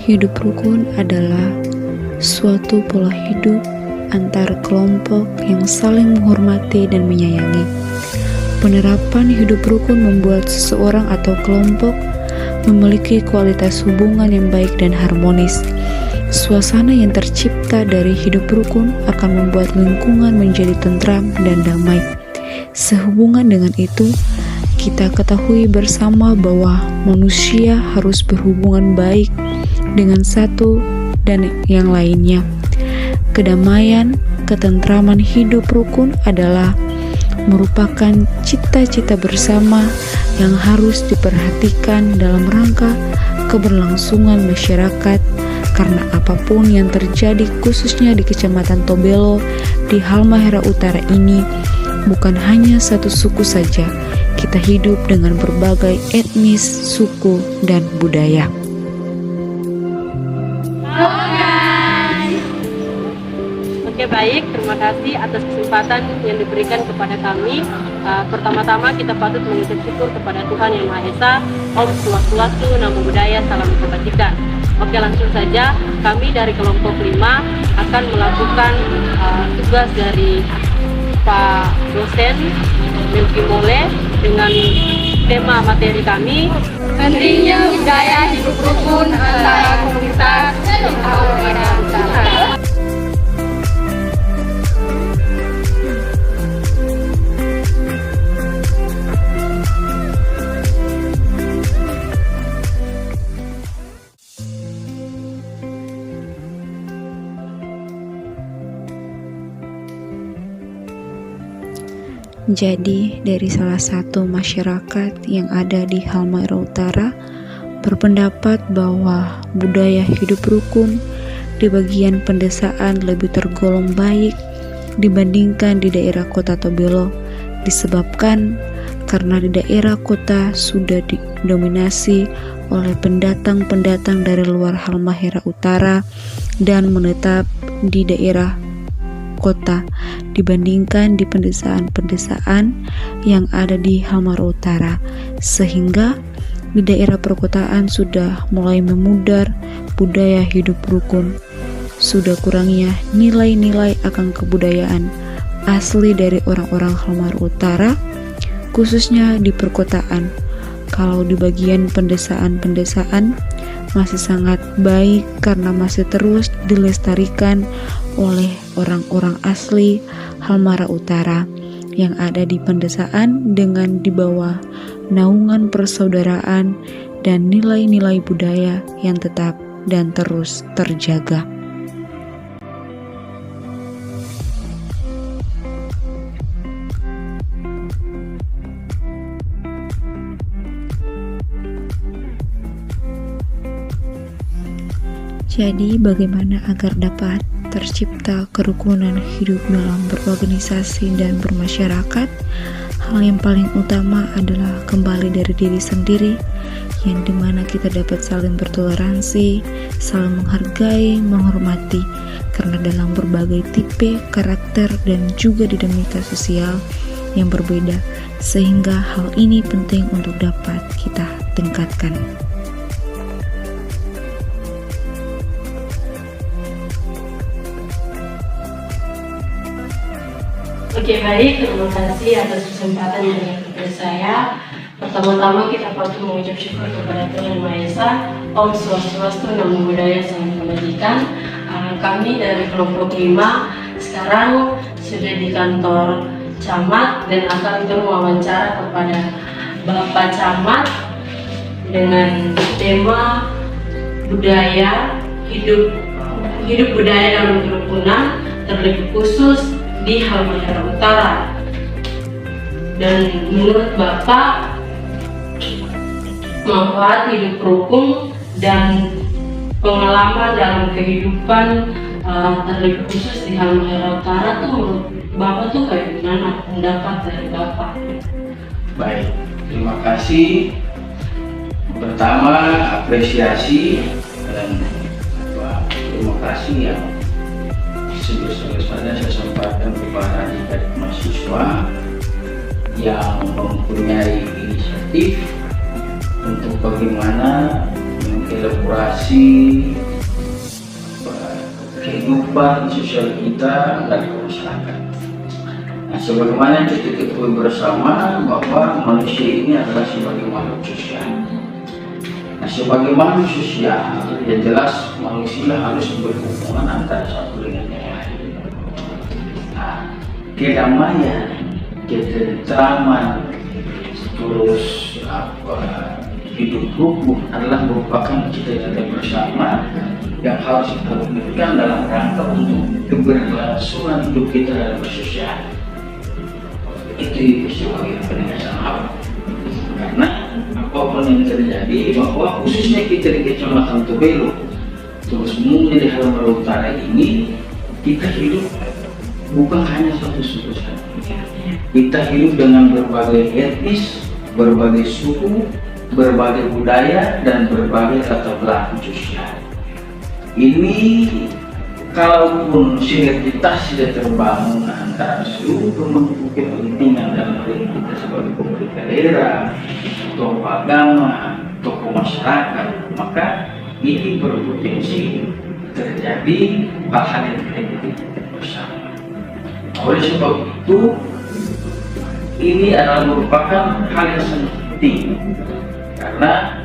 Hidup rukun adalah suatu pola hidup antar kelompok yang saling menghormati dan menyayangi. Penerapan hidup rukun membuat seseorang atau kelompok memiliki kualitas hubungan yang baik dan harmonis. Suasana yang tercipta dari hidup rukun akan membuat lingkungan menjadi tentram dan damai. Sehubungan dengan itu, kita ketahui bersama bahwa manusia harus berhubungan baik dengan satu dan yang lainnya. Kedamaian, ketentraman hidup rukun adalah merupakan cita-cita bersama yang harus diperhatikan dalam rangka keberlangsungan masyarakat, karena apapun yang terjadi khususnya di Kecamatan Tobelo di Halmahera Utara ini bukan hanya satu suku saja, kita hidup dengan berbagai etnis, suku, dan budaya. Oke, baik, terima kasih atas kesempatan yang diberikan kepada kami. Pertama-tama kita patut mengucap syukur kepada Tuhan Yang Maha Esa. Om Swastiastu, Namo Buddhaya, Salam Kebajikan. Oke, langsung saja kami dari kelompok 5 akan melakukan tugas dari Pak dosen Melki Mole dengan tema materi kami, pentingnya budaya hidup rukun antara komunitas di Halmahera Utara. Jadi, dari salah satu masyarakat yang ada di Halmahera Utara berpendapat bahwa budaya hidup rukun di bagian pendesaan lebih tergolong baik dibandingkan di daerah kota Tobelo, disebabkan karena di daerah kota sudah didominasi oleh pendatang-pendatang dari luar Halmahera Utara dan menetap di daerah kota dibandingkan di pendesaan-pendesaan yang ada di Halmahera Utara, sehingga di daerah perkotaan sudah mulai memudar budaya hidup rukun. Sudah kurangnya nilai-nilai akan kebudayaan asli dari orang-orang Halmahera Utara, khususnya di perkotaan. Kalau di bagian pendesaan-pendesaan masih sangat baik karena masih terus dilestarikan oleh orang-orang asli Halmahera Utara yang ada di pendesaan dengan di bawah naungan persaudaraan dan nilai-nilai budaya yang tetap dan terus terjaga. Jadi, bagaimana agar dapat tercipta kerukunan hidup dalam berorganisasi dan bermasyarakat? Hal yang paling utama adalah kembali dari diri sendiri, yang dimana kita dapat saling bertoleransi, saling menghargai, menghormati, karena dalam berbagai tipe, karakter, dan juga dinamika sosial yang berbeda, sehingga hal ini penting untuk dapat kita tingkatkan. Oke, baik, terima kasih atas kesempatan yang diberikan kepada saya. Pertama-tama kita patut mengucap syukur kepada Tuhan Yang Maha Esa. Om Swastiastu, Namo Buddhaya, Salam Kebajikan. Kami dari kelompok 5 sekarang sudah di kantor camat dan akan kita wawancara kepada Bapak Camat dengan tema budaya hidup budaya dalam kerukunan, terlebih khusus di Halmahera Utara. Dan menurut Bapak, manfaat hidup rukun dan pengalaman dalam kehidupan terlebih khusus di Halmahera Utara tuh menurut Bapak tuh kayak gimana pendapat dari Bapak? Baik, terima kasih. Pertama, apresiasi dan terima kasih yang sebesar-besarnya saya sampaikan kepada adik-adik mahasiswa yang mempunyai inisiatif untuk bagaimana mengelaborasi kehidupan sosial kita dari masyarakat. Nah, sebagaimana kita ketahui bersama bahwa manusia ini adalah sebagai makhluk sosial. Nah, sebagai makhluk sosial, yang jelas manusia harus berhubungan antara satu dengan yang lain. Nah, kedamaian, ketentraman, terus hidup rukun adalah merupakan cita-cita bersama yang harus kita wujudkan dalam rangka untuk keberlangsungan hidup kita dalam bersosial. Itu sebagai penegasan hal. Karena apapun yang terjadi, bahwa khususnya kita di Kecamatan Tobelo, terus umumnya di Halmahera Utara ini, kita hidup bukan hanya satu suku saja. Kita hidup dengan berbagai etnis, berbagai suku, berbagai budaya, dan berbagai latar belakang sosial. Ini kalaupun sinergitas tidak terbangun antara seluruh pemangku kepentingan dalam hal ini kita sebagai pemerintah daerah, tokoh agama, tokoh masyarakat, maka ini berpotensi terjadi hal-hal yang tidak bersama. Oleh sebab itu, ini adalah merupakan hal yang sangat penting karena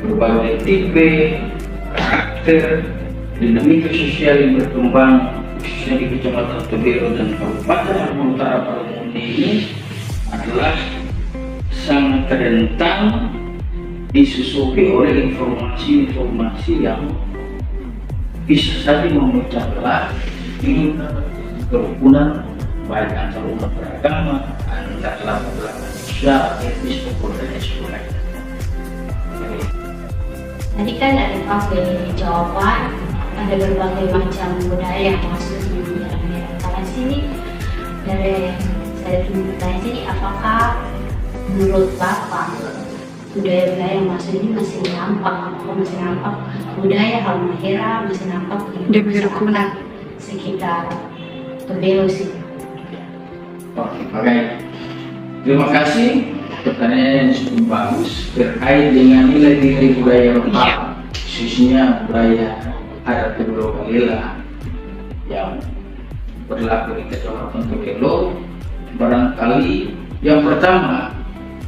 berbagai tipe, karakter, dinamika sosial yang berkembang khususnya di Kecamatan Tobelo dan Kabupaten Halmahera Utara pada umumnya ini adalah sangat rentan disusupi oleh informasi-informasi yang bisa saja memecah belah hidup kerukunan baik antar umat beragama, antar latar belakang sosial, etnis, dan sebagainya. Tadi kan ada berbagai jawaban, ada berbagai macam budaya yang masuk di dalam Utara sini. Dari saya bertanya sini, apakah menurut Bapak budaya-budaya yang masuk ini masih nampak? Apakah masih nampak budaya Halmahera, masih nampak di masyarakat sekitar Tobelo sini? Oke, terima kasih. Pertanyaan yang cukup bagus terkait dengan nilai-nilai budaya lokal, khususnya budaya adat Tobelo Galela yang berlaku di Kecamatan Tobelo. Barangkali yang pertama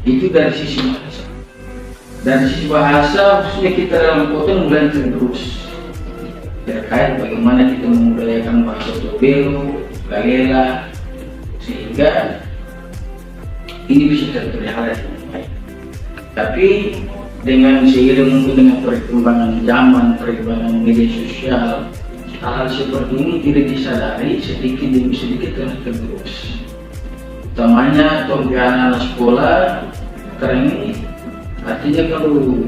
itu dari sisi bahasa. Dari sisi bahasa, khususnya kita dalam kota mulai terus terkait bagaimana kita membudayakan bahasa Tobelo Galela sehingga ini bisa terpelihara dengan baik. Tapi dengan seiring mungkin dengan perkembangan zaman, perkembangan media sosial, hal-hal seperti ini tidak disadari sedikit demi sedikit terus. Utamanya untuk anak sekolah sekarang ini, artinya kalau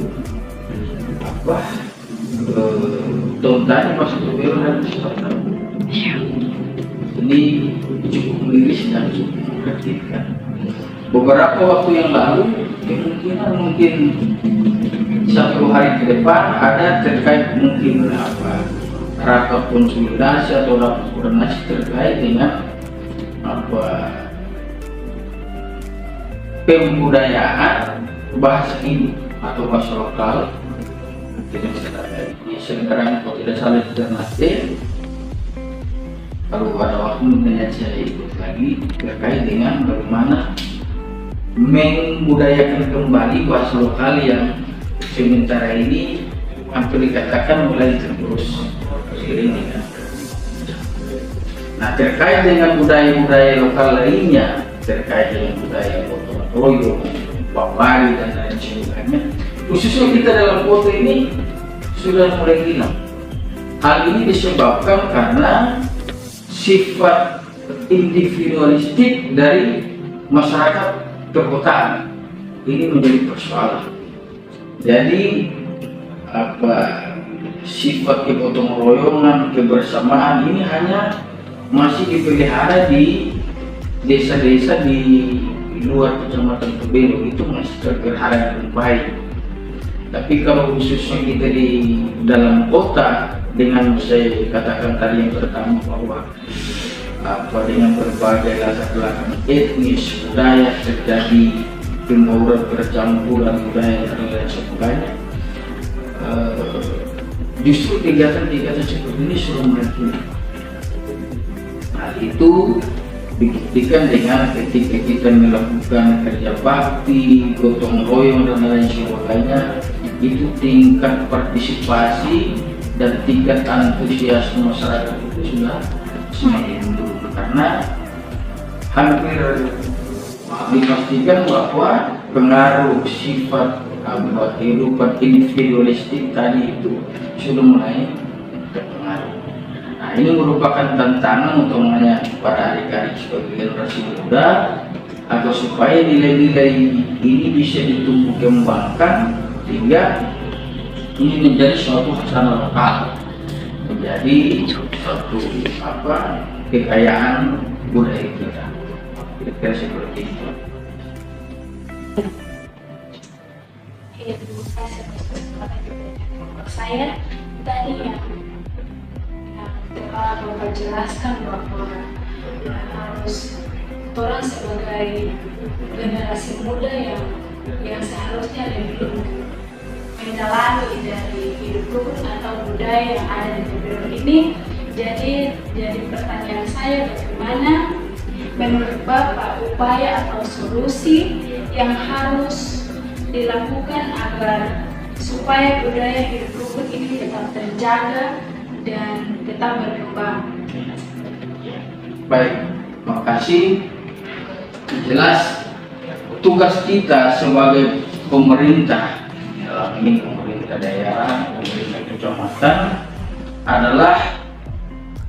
tanya bahasa Tobelo dan sebagainya, ini cukup miris dan cukup memperhatikan. Beberapa waktu yang lalu, kemungkinan mungkin 1 hari ke depan ada terkait mungkin rapat konsolidasi atau rapat koordinasi terkait dengan pembudayaan bahasa ini atau bahasa lokal. Sekarang kalau tidak salah di Ternate, kalau pada waktu menanya saya ikut lagi terkait dengan bagaimana membudayakan kembali bahasa lokal yang sementara ini hampir dikatakan mulai tergerus seiring dengan. Nah, terkait dengan budaya-budaya lokal lainnya, terkait dengan budaya gotong royong, babari dan lain sebagainya, khususnya kita dalam kota ini sudah mulai hilang. Hal ini disebabkan karena sifat individualistik dari masyarakat perkotaan ini menjadi persoalan. Jadi sifat kegotong royongan, kebersamaan ini hanya masih dipelihara di desa-desa di luar Kecamatan Tobelo, itu masih terpelihara dengan baik. Tapi kalau khususnya kita di dalam kota, dengan saya katakan tadi yang pertama bahwa dengan berbagai latar belakang etnis, budaya terjadi pembauran percampuran budaya dan lain sebagainya, justru kegiatan-kegiatan seperti ini sudah mulai. Hal itu dibuktikan dengan ketika kita melakukan kerja bakti, gotong royong dan lain sebagainya, itu tingkat partisipasi dan tingkat antusiasme masyarakat itu sudah semakin menurun, karena hampir dipastikan bahwa pengaruh sifat kehidupan individualistik tadi itu sudah mulai berpengaruh. Nah, ini merupakan tantangan utamanya pada adik-adik sebagai generasi muda, agar supaya nilai-nilai ini bisa ditumbuh kembangkan sehingga ini menjadi suatu khazanah lokal, menjadi suatu kekayaan budaya kita. Kira-kira seperti itu. Saya tadi yang telah memperjelaskan bahwa harus orang sebagai generasi muda yang seharusnya lebih mendalami dari hidup rukun atau budaya yang ada di negeri ini. Jadi pertanyaan saya, bagaimana menurut Bapak upaya atau solusi yang harus dilakukan agar supaya budaya hidup rukun ini tetap terjaga dan tetap berkembang? Baik, terima kasih. Jelas tugas kita sebagai pemerintah, dalam ini pemerintah daerah, pemerintah kecamatan, adalah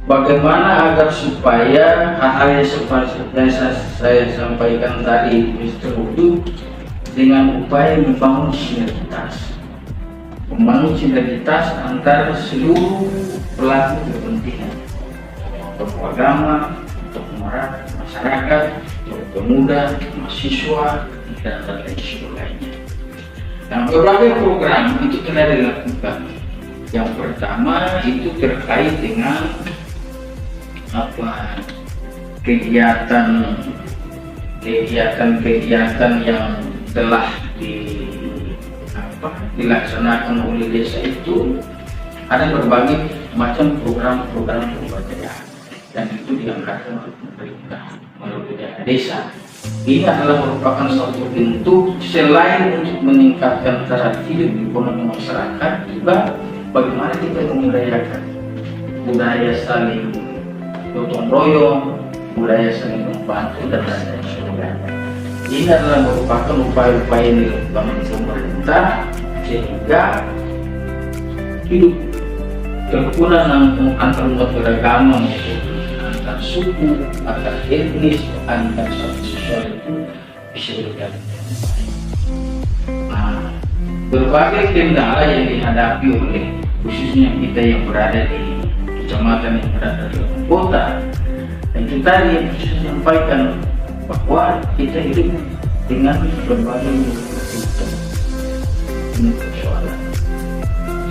bagaimana agar supaya hal-hal yang seperti saya sampaikan tadi bisa terwujud dengan upaya membangun sinergitas. Membangun sinergitas antara seluruh pelaku kepentingan, tokoh agama, tokoh masyarakat, tokoh pemuda, mahasiswa, dan lain sebagainya. Nah, berbagai program itu telah dilakukan. Yang pertama itu terkait dengan kegiatan yang telah dilaksanakan oleh desa itu. Ada berbagai macam program-program pemberdayaan dan itu diangkatkan oleh pemerintah melalui desa. Ini adalah merupakan suatu bentuk selain untuk meningkatkan taraf hidup ekonomi masyarakat, juga bagaimana kita membudayakan budaya saling gotong royong, budaya saling membantu dan lain sebagainya. Ini adalah merupakan upaya-upaya yang dilakukan oleh pemerintah sehingga hidup kerukunan antar umat beragama, antar suku, antar etnis, antar sosial itu bisa berjalan dengan baik. Nah, berbagai kendala yang dihadapi oleh khususnya kita yang berada di kecamatan, yang berada di kota, dan itu tadi yang saya sampaikan bahwa kita hidup dengan berbagai persoalan.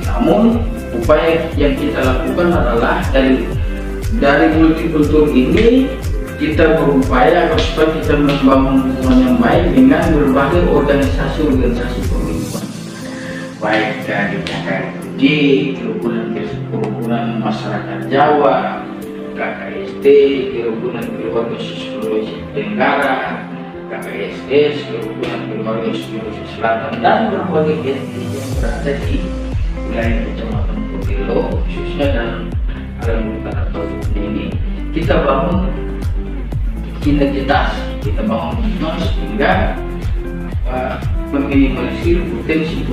Namun upaya yang kita lakukan adalah dari multikultur ini kita berupaya agar supaya kita membangun hubungan yang baik dengan berbagai organisasi pemerintahan, baik dari KKJ, kerukunan masyarakat Jawa, KKST, kerukunan keluarga Sulawesi Tenggara, KKSS, kerukunan keluarga Sulawesi Selatan, dan berbagai etnis yang berada di wilayah Kecamatan Potelo, khususnya dalam Alam Utara ini. Kita bangun sinergitas, kita bangun sehingga meminimalisir potensi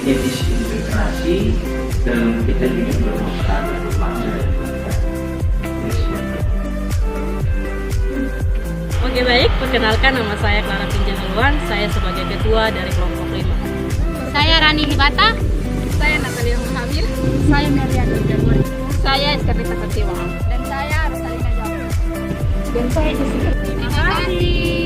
disintegrasi dalam kita hidup bermasyarakat berbangsa dan bernegara. Oke, baik, perkenalkan nama saya Clara Pinjahaluan, saya sebagai ketua dari kelompok 5. Saya Rani Hibata. Saya Natalia Muhammad. Saya Melian Jamur. Saya Eskapita Fatiwa. Dan saya Rosalina Jauh. Dan saya Jessica. Terima kasih.